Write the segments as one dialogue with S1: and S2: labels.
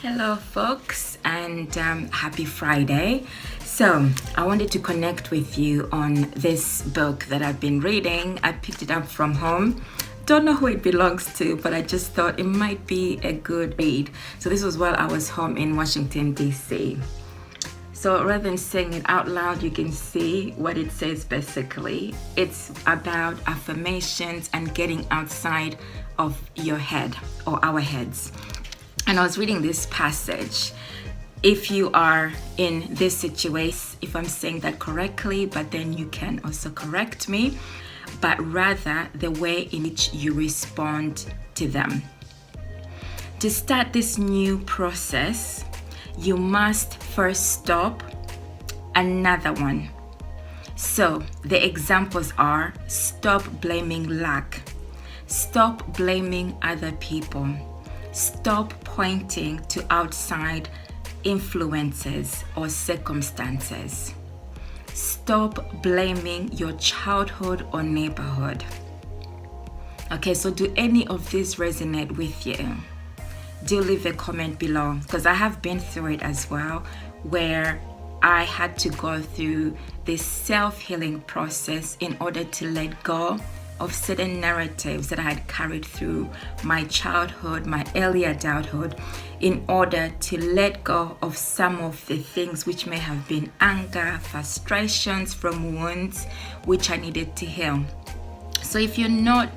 S1: Hello folks, and happy Friday. So I wanted to connect with you on this book that I've been reading. I picked it up from home. Don't know who it belongs to, but I just thought it might be a good read. So this was while I was home in Washington, DC. So rather than saying it out loud, you can see what it says basically. It's about affirmations and getting outside of your head or our heads. And I was reading this passage. If you are in this situation, if I'm saying that correctly, but then you can also correct me, but rather the way in which you respond to them. To start this new process, you must first stop another one. So the examples are: stop blaming lack, stop blaming other people, stop pointing to outside influences or circumstances, stop blaming your childhood or neighborhood. Okay, so do any of these resonate with you? Do leave a comment below, because I have been through it as well, where I had to go through this self-healing process in order to let go of certain narratives that I had carried through my childhood, my early adulthood, in order to let go of some of the things which may have been anger, frustrations from wounds, which I needed to heal. So if you're not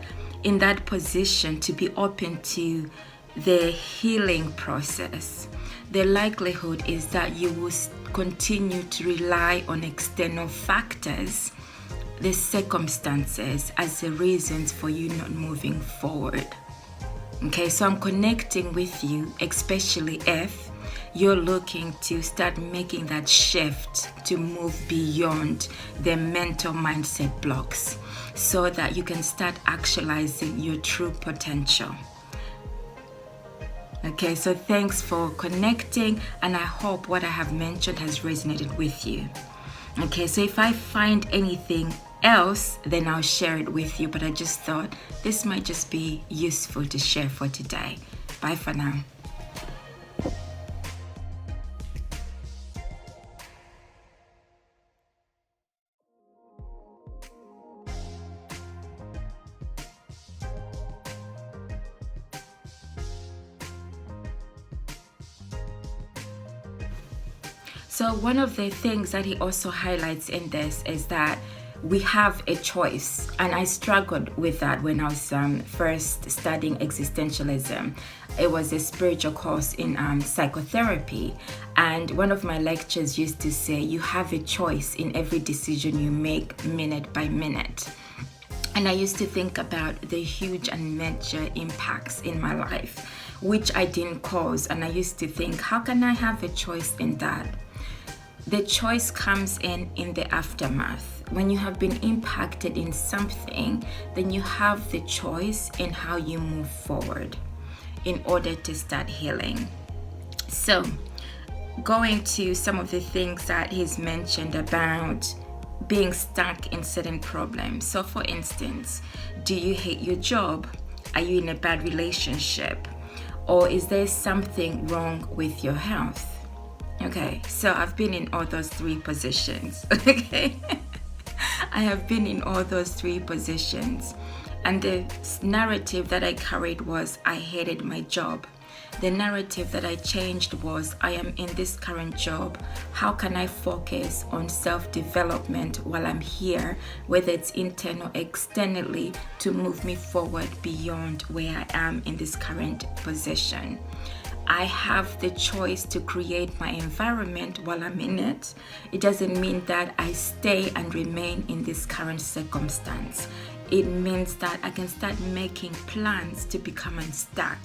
S1: in that position to be open to the healing process, the likelihood is that you will continue to rely on external factors, the circumstances, as the reasons for you not moving forward. Okay, so I'm connecting with you, especially if you're looking to start making that shift to move beyond the mental mindset blocks so that you can start actualizing your true potential. Okay, so thanks for connecting, and I hope what I have mentioned has resonated with you. Okay, so if I find anything else, then I'll share it with you, but I just thought this might just be useful to share for today. Bye for now. So one of the things that he also highlights in this is that we have a choice, and I struggled with that when I was first studying existentialism. It was a spiritual course in psychotherapy, and one of my lectures used to say you have a choice in every decision you make, minute by minute. And I used to think about the huge and major impacts in my life, which I didn't cause, and I used to think, how can I have a choice in that? The choice comes in the aftermath. When you have been impacted in something, then you have the choice in how you move forward in order to start healing. So, going to some of the things that he's mentioned about being stuck in certain problems. So, for instance, do you hate your job? Are you in a bad relationship? Or is there something wrong with your health? Okay, so I've been in all those three positions, okay? I have been in all those three positions. And the narrative that I carried was I hated my job. The narrative that I changed was I am in this current job. How can I focus on self-development while I'm here, whether it's internal or externally, to move me forward beyond where I am in this current position? I have the choice to create my environment while I'm in it. It doesn't mean that I stay and remain in this current circumstance. It means that I can start making plans to become unstuck.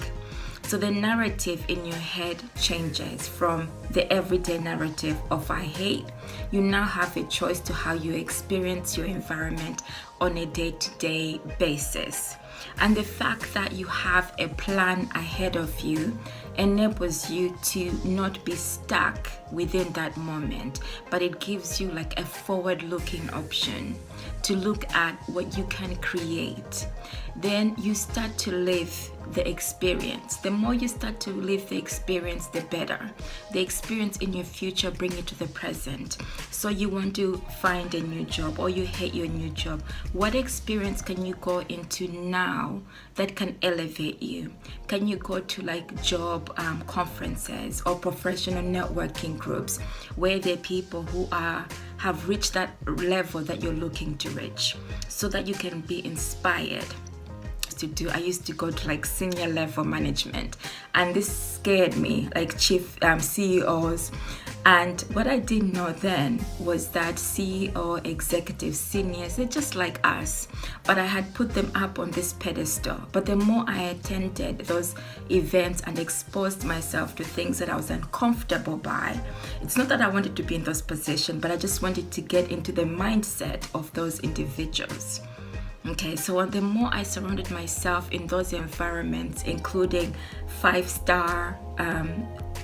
S1: So the narrative in your head changes from the everyday narrative of I hate. You now have a choice to how you experience your environment on a day-to-day basis. And the fact that you have a plan ahead of you enables you to not be stuck within that moment, but it gives you like a forward-looking option to look at what you can create. then you start to live the experience. The more you start to live the experience, the better. The experience in your future, bring it to the present. So you want to find a new job, or you hate your new job. What experience can you go into now that can elevate you? Can you go to like job conferences or professional networking groups where there are people who have reached that level that you're looking to reach, so that you can be inspired to do. I used to go to like senior level management, and this scared me, like chief CEOs. And what I didn't know then was that CEO, executives, seniors, they're just like us, but I had put them up on this pedestal. But the more I attended those events and exposed myself to things that I was uncomfortable by, it's not that I wanted to be in those positions, but I just wanted to get into the mindset of those individuals. Okay, so the more I surrounded myself in those environments, including 5-star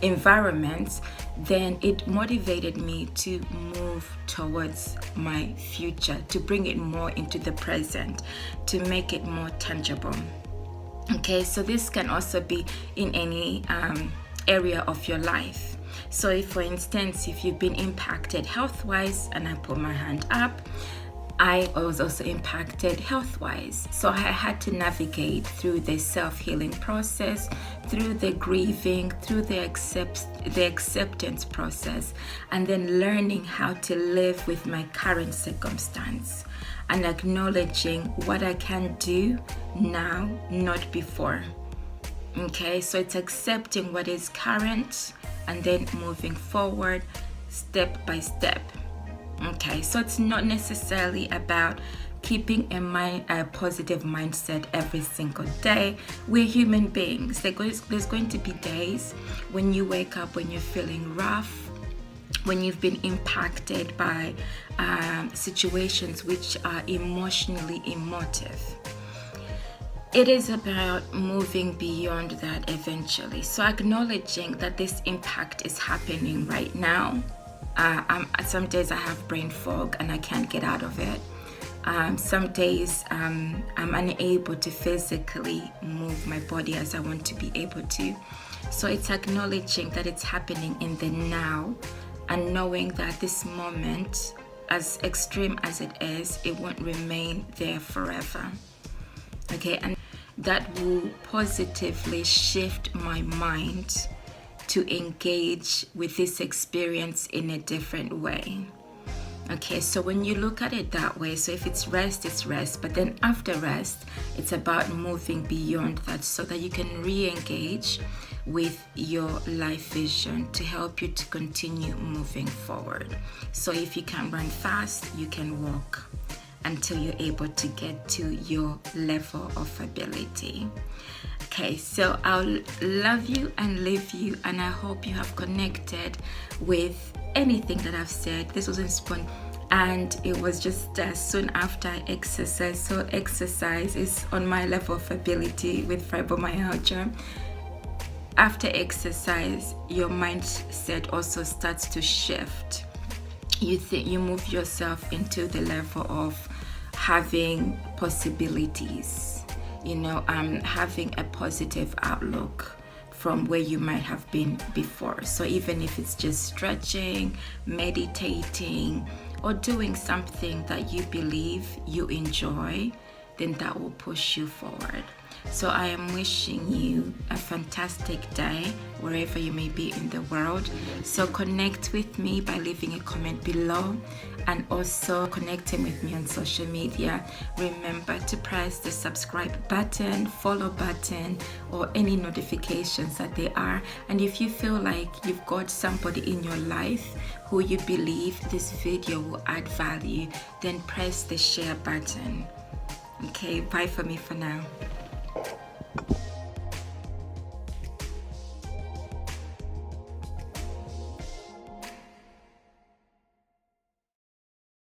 S1: environments, then it motivated me to move towards my future, to bring it more into the present, to make it more tangible. Okay, so this can also be in any area of your life. So if, for instance, if you've been impacted health-wise, and I put my hand up, I was also impacted health-wise. So I had to navigate through the self-healing process, through the grieving, through the acceptance process, and then learning how to live with my current circumstance and acknowledging what I can do now, not before. Okay, so it's accepting what is current and then moving forward step by step. Okay, so it's not necessarily about keeping a positive mindset every single day. We're human beings. There's going to be days when you wake up when you're feeling rough, when you've been impacted by situations which are emotionally emotive. It is about moving beyond that eventually. So acknowledging that this impact is happening right now. Some days I have brain fog and I can't get out of it. Some days I'm unable to physically move my body as I want to be able to. So it's acknowledging that it's happening in the now, and knowing that this moment, as extreme as it is, it won't remain there forever. Okay, and that will positively shift my mind to engage with this experience in a different way. Okay, so when you look at it that way, so if it's rest, but then after rest, it's about moving beyond that so that you can re-engage with your life vision to help you to continue moving forward. So if you can run fast, you can walk until you're able to get to your level of ability. Okay, so I'll love you and leave you, and I hope you have connected with anything that I've said. This wasn't spontaneous, and it was just soon after I exercise. So exercise is on my level of ability with fibromyalgia. After exercise, your mindset also starts to shift. You move yourself into the level of having possibilities, having a positive outlook from where you might have been before. So even if it's just stretching, meditating, or doing something that you believe you enjoy, then that will push you forward. So I am wishing you a fantastic day wherever you may be in the world. So connect with me by leaving a comment below, and also connecting with me on social media. Remember to press the subscribe button, follow button, or any notifications that there are. And if you feel like you've got somebody in your life who you believe this video will add value, then press the share button. Okay, bye for me for now.